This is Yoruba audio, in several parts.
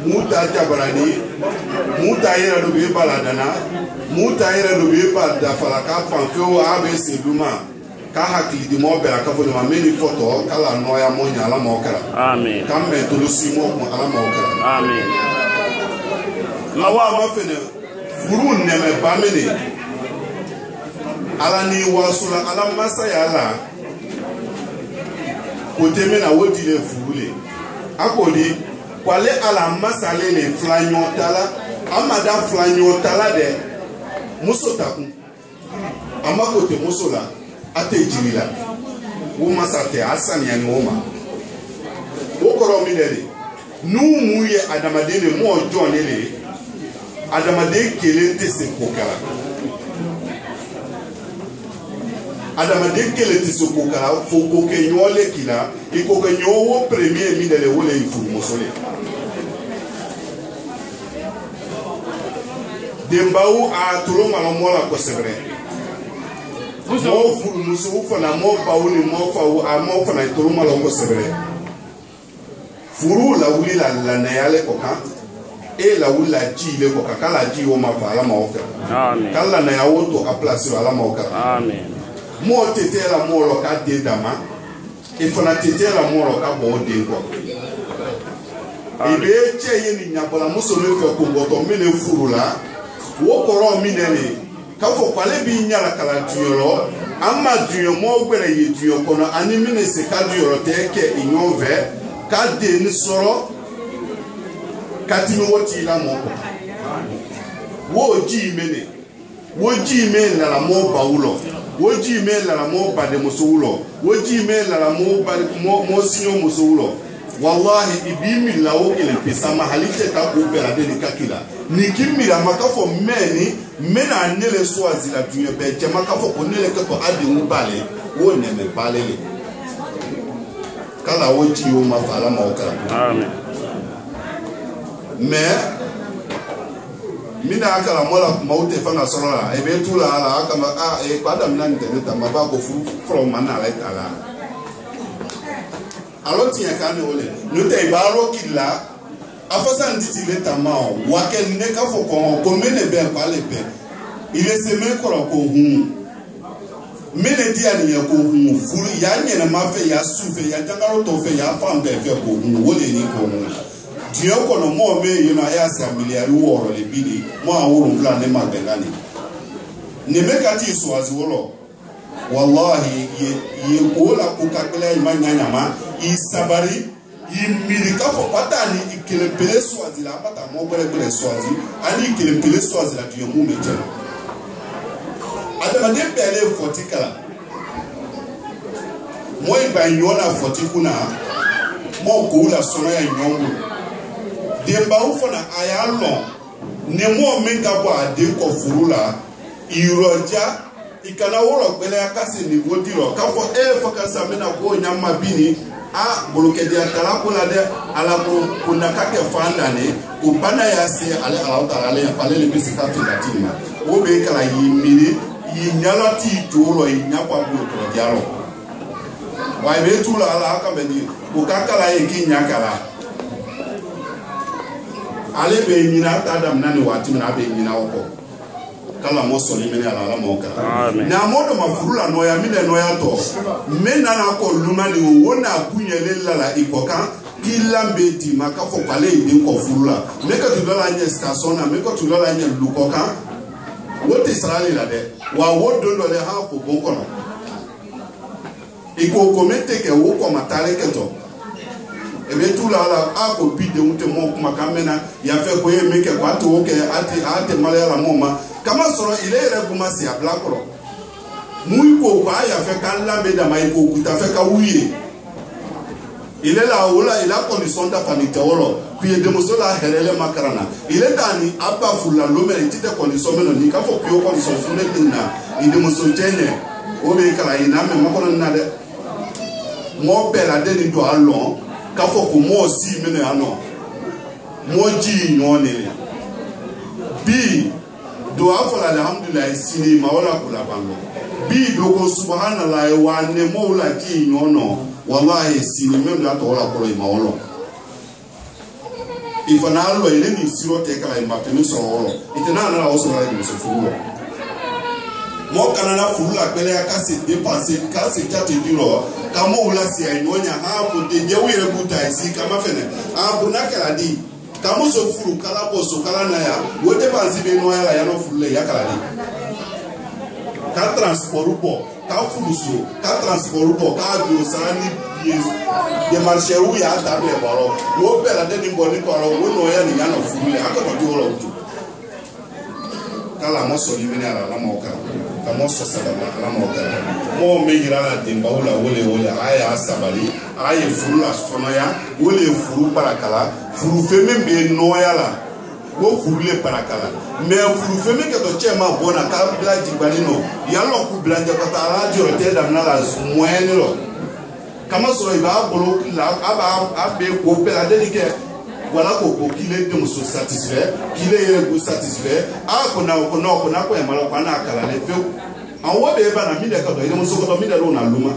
muta jabarani muta yera do be baladana muta yera do be pa da fala ka panfo abe seduma ka hakili di mo bela ka fo ma meni photo kala noya mo nya ala mo kala amen kam me to si mo ko ala mo kala amen lawa ma fene furu ne me ba meni ala ni wasula ala masa ya ala ko teme na wodi le furule akodi kwale ala masale le flanyotala amada flanyotala de musotaku amakote musola ate jirila wo masate asani yani woma okoro milele nu muye adamadele mo jonele adamade kelente se kokala adamade kelente se kokala foko ke nyole kila iko ke nyowo premier milele wole ifu musole dembaou a tulonga no mola ko sebre mo furu musu fana mo bauni mo fawu a mo fana tulonga lo ko sebre furu la wuli la na yale ko kan e la wuli la ji le ko kala ji o ma fa la ma oka amen kala na ya woto a place ala ma oka amen mo tetela mo lo ka de dama e fana tetela mo lo ka bo de ko ibe che yeni nyabola muso le fe ko goto mene furu la wo koro minene ka fo kwale bi nyala kala diolo amma dio mo gbere ye dio kono ani mine se ka diolo te ke inyove ka de ni soro ka ti mi woti la mo wo ji mene wo ji me la mo bawulo wo ji me la mo bade musulo wo ji me la mo bade mo sinyo musulo wallahi ibimi lawo ile pesa mahalite ka ko bera de kakila ni kimira makafo meni mena nele swazi la dunya be je makafo ko nele ka ko ade mu bale wo ne me balele kala wo ji o ma fala ma o kala amen me mina akala mola maute fanga sorola e be tula ala akama e kwada mnani teneta mabako from manala itala alors tiens quand ole nous te baro kila afasa nditi leta mao wake ne ka fo ko mene be pa le pe il est semé ko hu mene dia ni ko hu furu ya nyene ma fe ya sufe ya jangaro to fe ya fa mbe fe ko hu wole ni ko hu dio ko no mo me you know ya sa miliari woro le bini mo awuru plan ne ma bengani ne me ka ti so azwolo wallahi ye ko la ko ka kala imanya ma isabari imirika fo patani ikelempele swazi la pata mo bere swazi ani ikelempele swazi la diyo mu meje adama de pele fotikala mo iba nyona fotikuna mo ko la sona ya nyongo de ba u fona ayalo ne mo menga bo ade ko furula iroja ikana woro pele akase ni godiro ka fo fakasa mena ko nyama bini a boloke dia kala kula de ala ko kuna kake fanda ne ko bana ya se ale ala ta ale ya fale le bisi ka fi datima o be kala yimiri yinyalati duro yinyapa bolo ko diaro wa be tula ala aka be ni ko kakala ye kinya kala ale be nyina ta dam nani wati na be nyina oko kala mo soli mene ala mo kala na modo mafurula no ya mine no ya to mena na ko lumani wona kunyele lala ikoka kilambe di makafo pale ide ko furula meka to dola nye station na meka to dola nye lukoka wote sarali la de wa wodo do le ha ko bonkono iko komete ke wo ko matale ke to ebe tula ala ako bide mute mo kuma kamena ya fe ko ye meke ko ato ke ate malala moma kama soro ile reguma si ablakoro muy ko ba ya fe kan lambe da mai ko kuta fe ka wuye ile la ola ila condition da famille tawolo ku ye demoso la herele makarana ile dani aba fula lome tite condition meno ni ka fo ku condition fune dinna ide moso jene o be kala ina me makono na de mo bela de ni do alon ka fo ko mo si meno ano mo ji nyone bi do afola alhamdulillah sini mawala kula bango bi do ko subhanallah wa ne mola ki nyono wallahi sini mem la to wala ko mawolo Ifanalo ile ni siro teka la mapenu so itena na o so la ni so furu mo kana na furu la pele ya kasi dépenser kasi jate duro kama ula si ainonya ha ko de je wire buta isi kama fene a buna kala di kama so furu kala bo so kala na ya wo dépenser be no ya no furu le ya kala di ka transport bo ka furu so ka transport bo ka duro sarani de marché où ya tabe baro wo bela de mboni koro wo no ya ni yana furule akoto di wolo tu kala mo so limene ala la mo ka mo so sala la mo ka mo me gira la timba wala wole aya sabali aya furula sono ya wole furu parakala furu feme be no ya la wo furule parakala me furu feme ke to chema bona ka blaji balino ya lo ku blanja ka ta la joro te dam na la moyenne lo kama soro iba bolo la aba abe ko pe la delike voilà ko kile de muso satisfait kile ye go satisfait a ko na ko e malo kwa na kala le fe an wo be ba na mi de ka do ile muso ko mi de ro na luma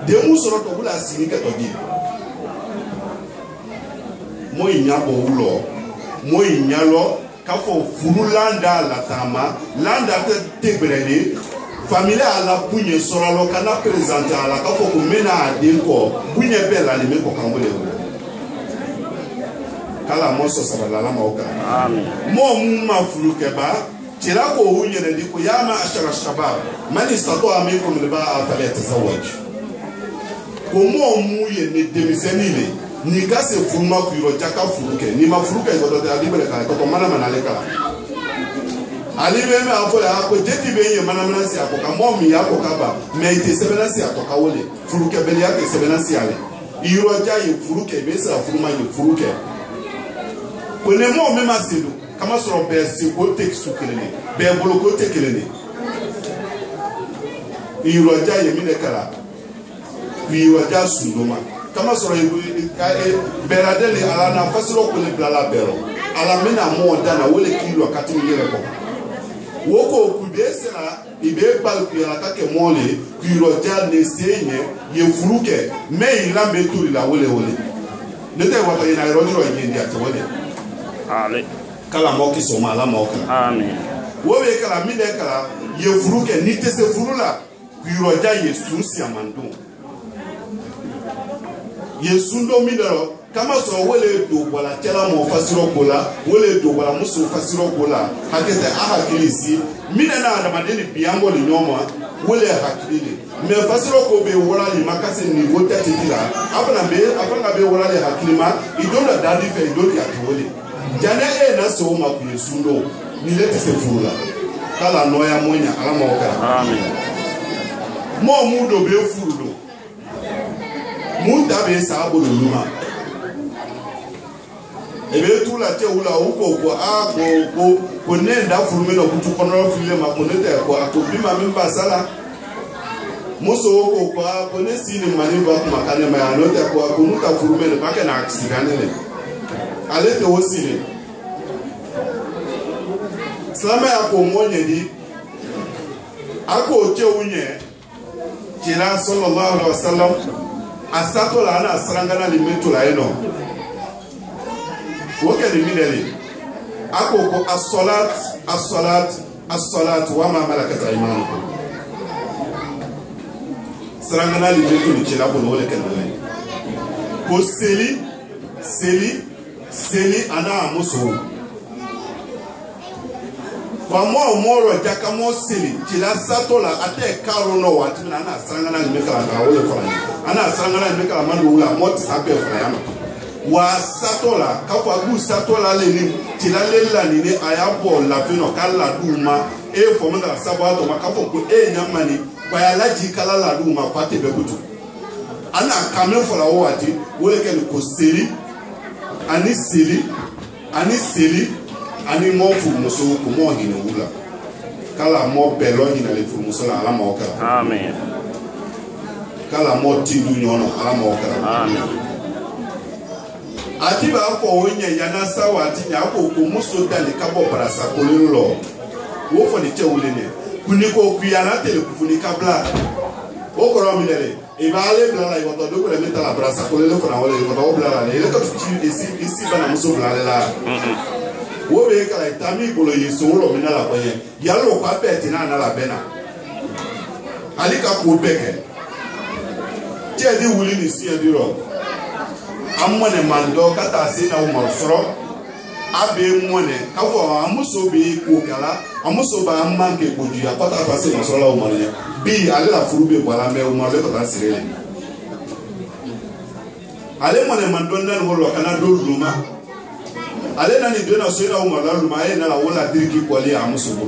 de muso ro to bula sini ke to di mo inya bo ulo mo inya lo ka fo furu landa la tama landa te tegbele famille à la pugne sera le canal présenté à la café pour mener à dire quoi pugne belle à l'aimer pour camouler kala moso sabala la maoka amen mo mumma fulukeba tira ko hunye ne diko yama ashara shabab man istato amikum liba afala tazawaj ko mo muye ne demisenile ni kase furuma ku ro jaka fuluke ni mafuluke ko do ta dibele kala ko mana manale kala ali beme afo ya ko jeti be ye manamana si akoka momi ya ko kaba me ite sebena si atoka wole furuke bele ya ke sebena si ale iro ja ye furuke be sa furuma ye furuke ko ne mo me masidu kama soro be si ko tek sukelele be bolo ko tekelele iro ja ye mine kala iro ja sundoma kama soro be radele ala na fasiro ko le blala bero ala mena mo dana wole kilo akati ngere ko woko kubesela ibe balku ya kake mole kuiroja nesenye ye furuke me ilambe tuli la wole nete wata ina irojiro yindi atwole ale kala moki soma la moka amen wowe kala minde kala ye furuke nite se furula kuiroja yesu si amando yesu ndo midero kama so wole do bola tela mo fasiro bola wole do bola muso fasiro bola hakete ahakilisi mina na adamadeni biambo li nyoma wole hakili me fasiro ko be wala li makase niveau tatitila apana be wala li hakilima idonda dadi fe idonda atwole jana na so ma ku yesundo ni lete se furula kala noya monya alama okara amen mo mudo be furudo muda be sa abolo luma ebe tu la te ula uko ko nenda furumeno kutu kono file ma konete ko akobima mimba sala muso ko ne sini mani ba kuma kane ma anote ko akunuta furumeno ba kana accident alete wosile salama ya ko monye di ako che unye kira sallallahu alaihi wasallam asato la ana asrangana limeto la eno woke ni mideli ako ko as-salat wa ma malakat aymanukum sarangana limeto ni chela bono wole kenale ko seli ana amuso kwa moro jaka mo seli chela satola ate karo no wati na ana sarangana limeto la wole fani ana sarangana limeto la manu ula mot sabe fayama wa satola kafa gu satola le ni tilale la ni ayabo la fino kala duma e fo mo da sabato makafo ko nyamani kwa ya laji kala la duma pate be kutu ana kame fo la wati wole ken ko seli ani mo fu muso ko mo hinu wula kala mo belo hina le fu muso la ala mo ka amen kala mo tindu nyono ala mo ka amen ati ba ko onye yana sawa ati nya ko ko muso dali kabo barasa ko lo wo fo ni che wulene kuni ko kuyana tele kufuni kabla o ko ro mi lele ibale blala iwato do ko le meta la brasa ko le ko na wole ko do blala le ko ti isi bana muso blala la wo be kala tami bolo yeso lo mina la ko ye yalo ko apeti na na la bena ali ka ko beke ti e di wuli ni si e di ro amone mando kata se na umar soro abe mwone kafo amuso be ko kala amuso ba manke ko dia pata pa se soro la umar ya bi ale la furube bala me umar le kata sire ale mone mando nan holo kana do luma ale nani do na so na umar la luma e na la wala diriki ko ali amuso ko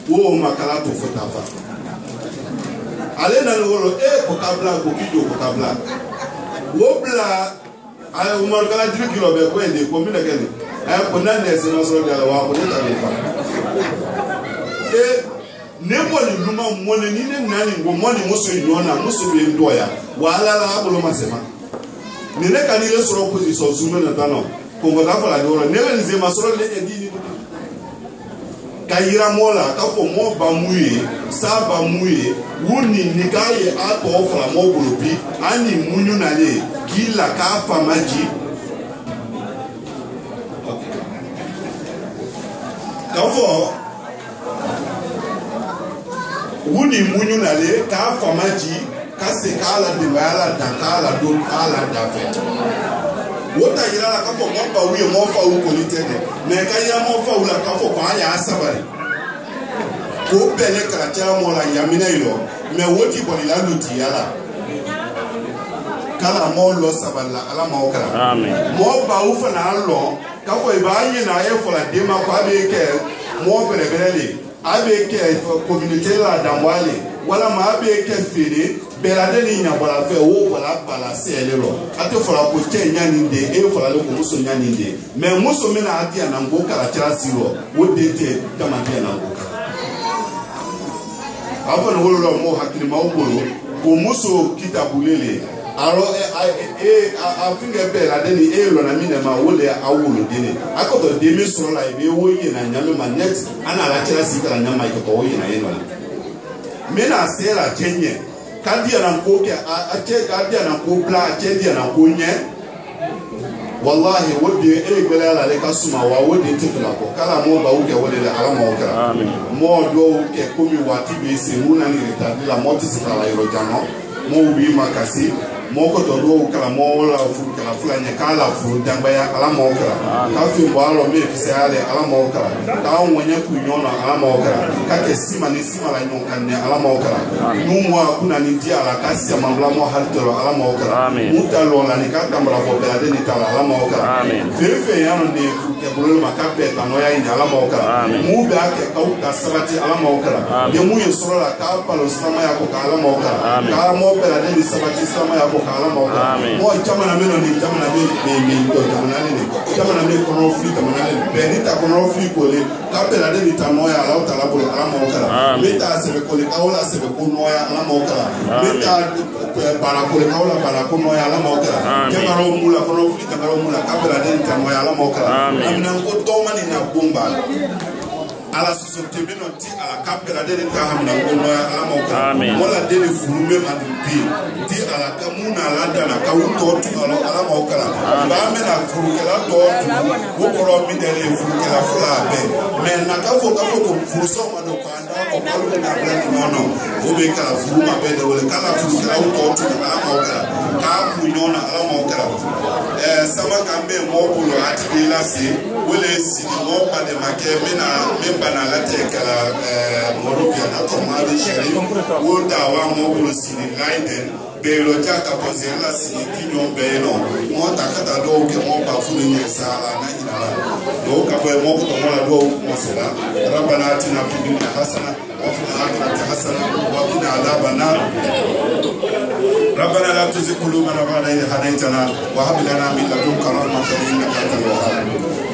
wo makala to fotafa ale nani holo e ko kabla ko kido ko kabla wobla ay umar kala diriki lo be ko ende ko mi na kene ay ko nan ne se na so dala wa ko ne ta be fa ne ko ni luma mone ni ne nani ngo mone muso yona muso be ndoya wala la abulo masema ni ne kan ile soro position sume na tano ko ngo da fala do ne le nze masoro le ndi ni kayira mola ka fo mo ba muye sa ba muye wuni ni kaye ato fala mo bulubi ani munyu na le kila ka fa maji ka fo wuni munyu na le ka fa maji ka se kala de bala da kala do kala da fe wota yira la ka fo mo ba wiye mo fa u ko ni tede me ka ya mo fa u la ka fo kwa ya asabare ko bele ka ta mo la ya mina ilo me woti ko ni la luti yala kala mo lo sabala ala ma okara amen mo ba u fa na lo ka fo iba yin na ye fo la de ma kwa be ke mo bere bere le abe ke communauté la damwale wala ma abe ke fere belade ni nya bala fe wo bala bala se elero ate fora ko che nya ni de e fora le ko muso nya ni de me muso me na adia na ngo kala chira siro wo dete kama dia na ngo afa no lo mo hakili ma obolo ko muso kitabulele aro afinge belade ni e lo na mi na ma wo le awolo de ni akoto de mi so la ibe wo yi na nya me ma net ana la chira si kala nya ma ko wo yi na ye no me na sera chenye kadia na ko ke ache kadia na ko bla ache dia na ko nye wallahi wodi e gbele ala le kasuma wa wodi tikula ko kala mo ba uke wodi le ala mo kara amen mo do ke komi wati be se muna ni retadi la moti se kala yoro jano mo wi makasi mo ko to do kala mo la fu kala fulanya kala fu damba ya ala mo kara ka fi bo alo me fi se ale ala mo kara ka wonya ku nyono ala mo kara ka ke sima ni sima la nyon kan ne ala mo kara numwa kuna ni dia ala ka sia mambla mo haltoro ala mo kara mutalo la ni ka kambra bo bela de ni tala ala mo kara fefe ya no ne fu ke bolo ma ka pe tano ya ni ala mo kara mu be ake ka uta sabati ala mo kara de mu yesoro la ka palo sama ya ko ala mo kara ka mo bela de ni sabati sama ya ko ala mo kara mo chama na meno ni chama na me to chama na ni chama na me kono fli chama na ni be ni ta kono fli ko le ka bela de ni tano ya ala uta la bolo ala mo kara meta se be ko le ka wala se be ko no ya ala mo kara meta para ko le ka wala para ko no ya ala mo kara chama ro mula kono fli chama ro mula ka bela de ni tano ya ala mo kara amina ko to mani na bomba ala société bino ti ala kapela de ta hamina ko no ya ala mo kara wala de ni furume ma di ti ala kamuna ala dana ka wuto tu ala mo kara ba me na furukela to ko ko ro mi de le furukela fula be me na ka fo ko furuso ma do ko anda ko ko le na bla ni no o be kala furuma be de wala kala furukela wuto tu ala mo kara ka ku nyona ala mo kara sama kambe mo bulo ati la si wala si mo pa de make me na me bana la te kala morobia na to ma de sheri wo da wa mo bulo si ni laiden be lo ja ka pose la si kinyo be no mo ta kata do ke mo ba fu ni sala na ina do ka bo mo ko to mo la do mo sala rabbana atina fid dunya hasana wa fil akhirati hasana wa qina adhaban nar ربنا لا تزغ قلوبنا بعد إذ هديتنا وهب لنا من لدنك رحمة إنك أنت الوهاب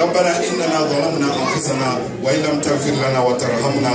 ربنا إننا ظلمنا أنفسنا وإن لم تغفر لنا وترحمنا